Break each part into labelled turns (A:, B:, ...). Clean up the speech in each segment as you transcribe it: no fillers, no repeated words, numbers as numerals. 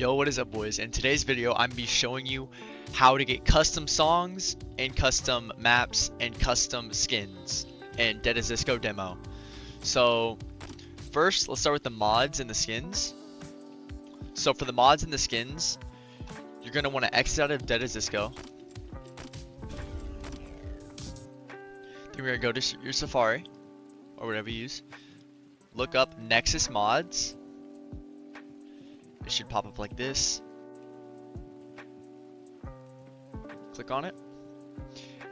A: Yo, what is up, boys? In today's video, I'm gonna be showing you how to get custom songs and custom maps and custom skins in Dead as Disco demo. So first, let's start with the mods and the skins. So for the mods and the skins, you're gonna want to exit out of Dead as Disco. Then we're gonna go to your Safari or whatever you use. Look up Nexus Mods. It should pop up like this. Click on it.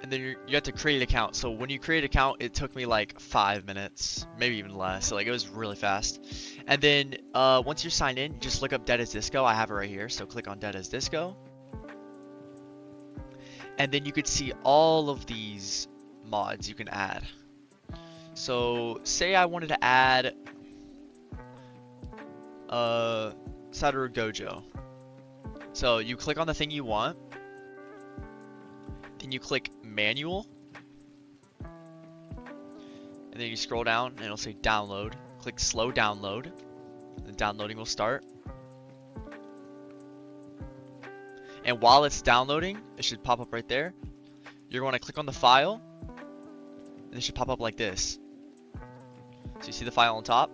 A: And then you have to create an account. So when you create an account, it took me like 5 minutes, maybe even less. So like it was really fast. And then once you're signed in, just look up Dead as Disco. I have it right here. So click on Dead as Disco. And then you could see all of these mods you can add. So say I wanted to add Satoru Gojo. So you click on the thing you want, then you click manual, and then you scroll down and it'll say download. Click slow download, and downloading will start. And while it's downloading, it should pop up right there. You're going to click on the file, and it should pop up like this. So you see the file on top?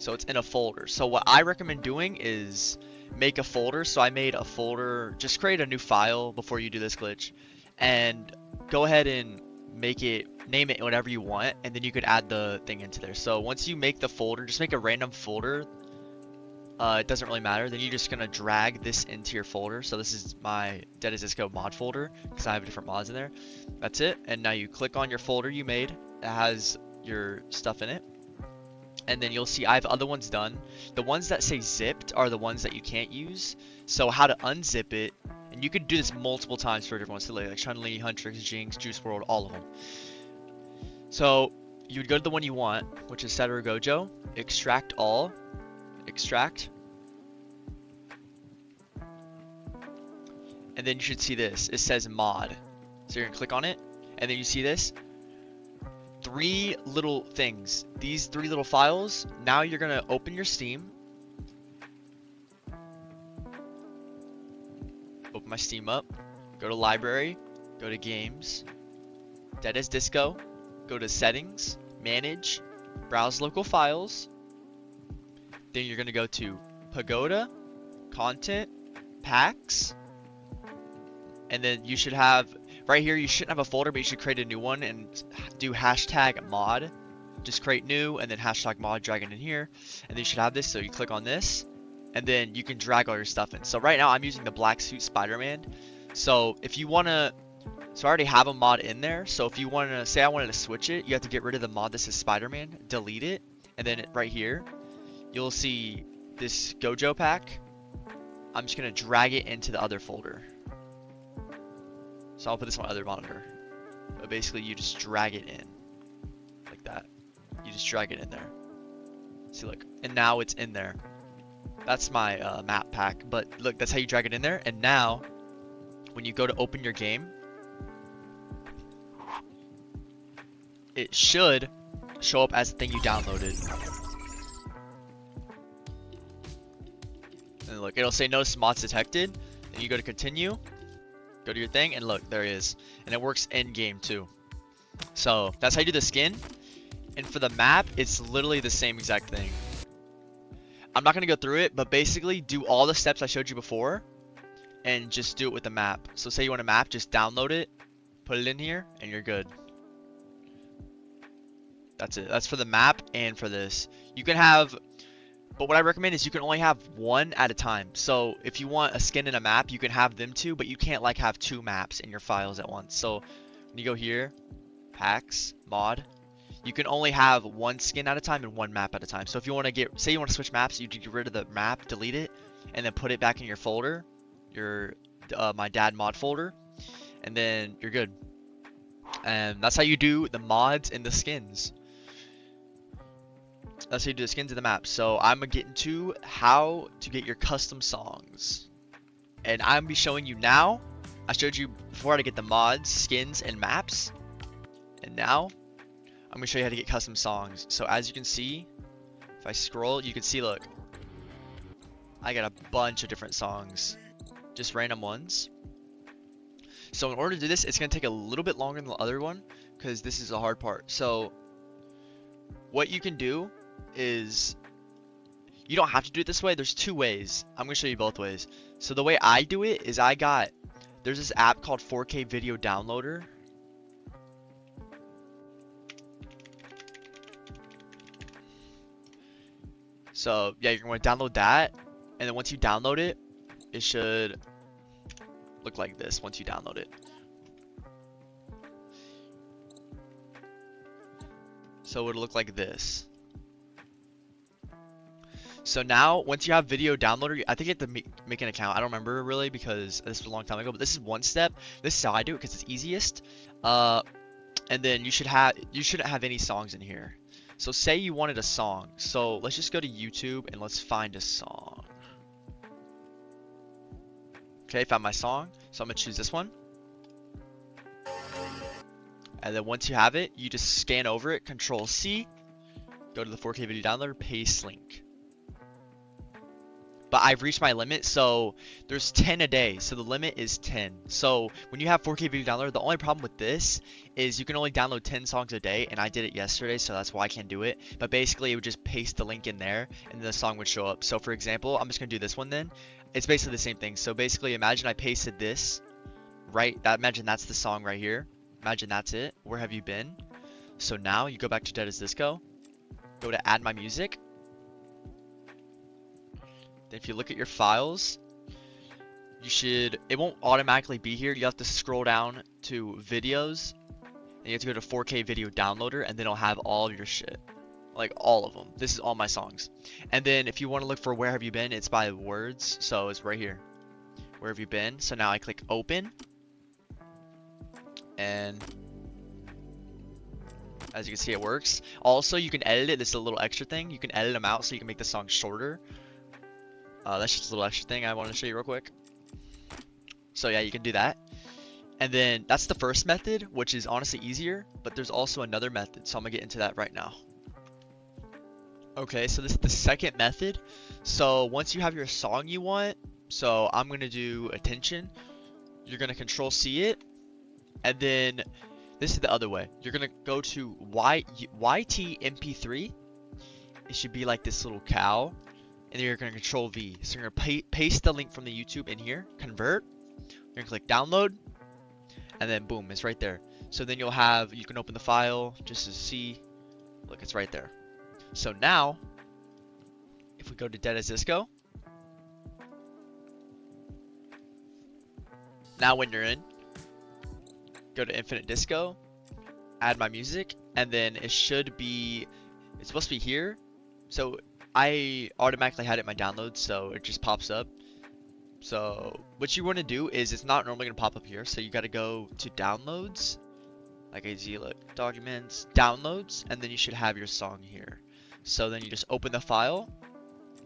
A: So it's in a folder. So what I recommend doing is make a folder. So I made a folder, just create a new file before you do this glitch, and go ahead and name it whatever you want, and then you could add the thing into there. So once you make the folder, just make a random folder. It doesn't really matter. Then you're just gonna drag this into your folder. So this is my Dead as Disco mod folder because I have different mods in there. That's it. And now you click on your folder you made that has your stuff in it. And then you'll see I have other ones done. The ones that say zipped are the ones that you can't use. So how to unzip it, and you can do this multiple times for different ones, so like Chun-Li, Huntrix, Jinx, Juice WRLD, all of them. So you would go to the one you want, which is Satoru Gojo, extract all, extract. And then you should see this, it says mod. So you're gonna click on it, and then you see this. 3 little things. These 3 little files. Now you're gonna open your Steam. Open my Steam up. Go to library. Go to games. Dead as Disco. Go to settings. Manage. Browse local files. Then you're gonna go to Pagoda. Content. Packs. And then you should have right here, you shouldn't have a folder, but you should create a new one and do hashtag mod. Just create new and then hashtag mod, drag it in here. And then you should have this, so you click on this. And then you can drag all your stuff in. So right now I'm using the black suit Spider-Man. So if you want to, so I already have a mod in there. So if you want to, say I wanted to switch it, you have to get rid of the mod that says Spider-Man, delete it. And then right here, you'll see this Gojo pack. I'm just going to drag it into the other folder. So I'll put this on my other monitor. But basically you just drag it in. Like that. You just drag it in there. See, look. And now it's in there. That's my map pack. But look, that's how you drag it in there. And now, when you go to open your game, it should show up as the thing you downloaded. And look, it'll say no mods detected. And you go to continue. Go to your thing, and look, there it is. And it works in game too. So that's how you do the skin. And for the map, it's literally the same exact thing. I'm not gonna go through it, but basically do all the steps I showed you before and just do it with the map. So say you want a map, just download it, put it in here, and you're good. That's it. That's for the map and for this. You can have, but what I recommend is you can only have one at a time. So if you want a skin and a map, you can have them too, but you can't like have 2 maps in your files at once. So when you go here, packs, mod, you can only have 1 skin at a time and 1 map at a time. So if you want to get, say you want to switch maps, you get rid of the map, delete it, and then put it back in your folder, your my dad mod folder, and then you're good. And that's how you do the mods and the skins. That's how you do the skins of the map. So I'm gonna get into how to get your custom songs, and I'm gonna be showing you now. I showed you before how to get the mods, skins, and maps, and now I'm gonna show you how to get custom songs. So as you can see, if I scroll, you can see, look, I got a bunch of different songs, just random ones. So in order to do this, it's gonna take a little bit longer than the other one because this is the hard part. So what you can do is, you don't have to do it this way. There's two ways. I'm gonna show you both ways. So the way I do it is there's this app called 4K Video Downloader. So yeah, you're going to download that, and then once you download it, it should look like this once you download it. So it'll look like this. So now, once you have Video Downloader, I think you have to make an account. I don't remember really because this was a long time ago, but this is one step. This is how I do it because it's easiest. And then you shouldn't have any songs in here. So say you wanted a song. So let's just go to YouTube and let's find a song. Okay, found my song. So I'm gonna choose this one. And then once you have it, you just scan over it, Control C, go to the 4K Video Downloader, paste link. But I've reached my limit, so there's 10 a day, so the limit is 10. So when you have 4K Video Downloader, the only problem with this is you can only download 10 songs a day, and I did it yesterday, so that's why I can't do it. But basically, it would just paste the link in there, and the song would show up. So for example, I'm just gonna do this one then. It's basically the same thing. So basically, imagine I pasted this, right? Imagine that's the song right here. Imagine that's it. Where have you been? So now you go back to Dead as Disco, go to Add My Music. If you look at your files, it won't automatically be here. You have to scroll down to videos, and you have to go to 4K Video Downloader, and then it'll have all of your shit. Like all of them. This is all my songs. And then if you want to look for Where Have You Been, it's by words, so it's right here. Where have you been? So now I click open, and as you can see, it works. Also, you can edit it. This is a little extra thing. You can edit them out so you can make the song shorter. That's just a little extra thing I want to show you real quick. So yeah, you can do that. And then that's the first method, which is honestly easier, but there's also another method, so I'm gonna get into that right now. Okay, so this is the second method. So once you have your song you want, so I'm gonna do Attention. You're gonna Control C it, and then this is the other way. You're gonna go to YTMP3. It should be like this little cow. And then you're going to Control V. So you're going to paste the link from the YouTube in here, convert. You're going to click download, and then boom, it's right there. So then you can open the file just to see. Look, it's right there. So now, if we go to Dead as Disco, now when you're in, go to Infinite Disco, Add My Music, and then it's supposed to be here. So I automatically had it in my downloads, so it just pops up. So what you want to do is, it's not normally going to pop up here, so you got to go to downloads, like look, documents, downloads, and then you should have your song here. So then you just open the file,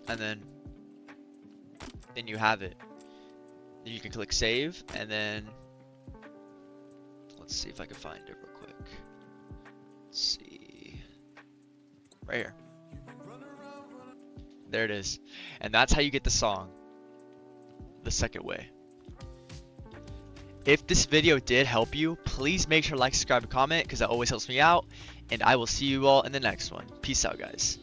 A: and then you have it. Then you can click save, and then let's see if I can find it real quick. Let's see, right here. There it is. And that's how you get the song the second way. If this video did help you, please make sure to like, subscribe, and comment because that always helps me out. And I will see you all in the next one. Peace out, guys.